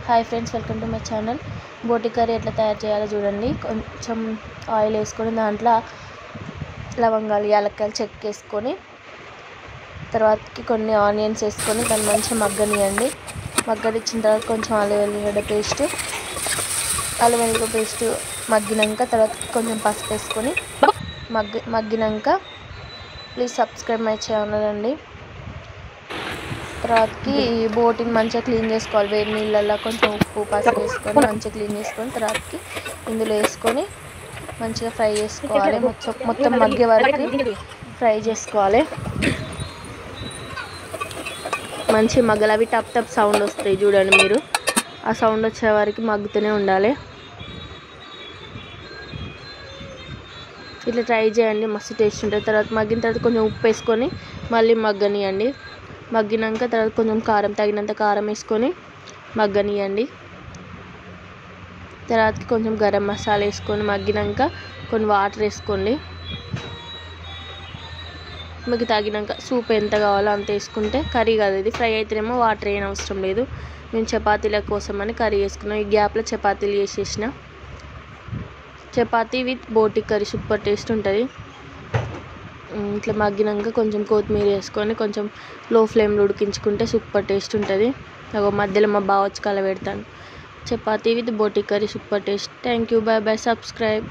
Hi friends, welcome to my channel. బోటి curry ఎట్లా తయారు చేయాలో చూడండి. కొంచెం ఆయిల్ వేసుకొని దాంట్లో లవంగాలు, యాలక్కాయలు చెక్క వేసుకొని తర్వాతకి కొన్ని ఆనియన్స్ వేసుకొని దాన్ని మంచిగా మగ్గనియండి. మగ్గనిచ్చిన తర్వాత కొంచెం అల్లం వెల్లిగడ్డ పేస్ట్ మగ్గినాక తర్వాత కొంచెం పసుపు వేసుకొని మగ్గినాక ప్లీజ్ సబ్స్క్రైబ్ మై ఛానల్ అండి. తర్వాతకి బోటిని మంచిగా క్లీన్ చేసుకోవాలి. వేడి నీళ్ళల్లో కొంచెం ఉప్పు పసుపు వేసుకొని మంచిగా క్లీన్ చేసుకొని తర్వాతకి ఇందులో వేసుకొని మంచిగా ఫ్రై చేసుకోవాలి. మొత్తం మగ్గే వరకు ఫ్రై చేసుకోవాలి. మంచి మగ్గలు అవి టప్ టప్ సౌండ్ వస్తాయి చూడండి మీరు. ఆ సౌండ్ వచ్చే వరకు మగ్గుతూనే ఉండాలి. ఇట్లా ట్రై చేయండి, మస్తు టేస్ట్ ఉంటుంది. తర్వాత మగ్గిన తర్వాత కొంచెం ఉప్పు వేసుకొని మళ్ళీ మగ్గనియండి. మగ్గినాక తర్వాత కొంచెం కారం, తగినంత కారం వేసుకొని మగ్గనియండి. తర్వాతకి కొంచెం గరం మసాలా వేసుకొని మగ్గినాక కొన్ని వాటర్ వేసుకోండి. మీకు తగినాక సూప్ ఎంత కావాలో అంత వేసుకుంటే కర్రీ కాదు, ఇది ఫ్రై అయితేనేమో వాటర్ ఏం అవసరం లేదు. మేము చపాతీల కోసం అని కర్రీ వేసుకున్నాం. ఈ గ్యాప్లో చపాతీలు చేసేసిన. Chapati with boti curry super taste ఉంటుంది. ఇట్లా మగ్గినాక కొంచెం కొత్తిమీర వేసుకొని కొంచెం లో ఫ్లేమ్లో ఉడికించుకుంటే సూపర్ టేస్ట్ ఉంటుంది. మధ్యలో మా బావ వచ్చి కలబెడతాను. Chapati with boti curry super taste. Thank you, bye bye, subscribe.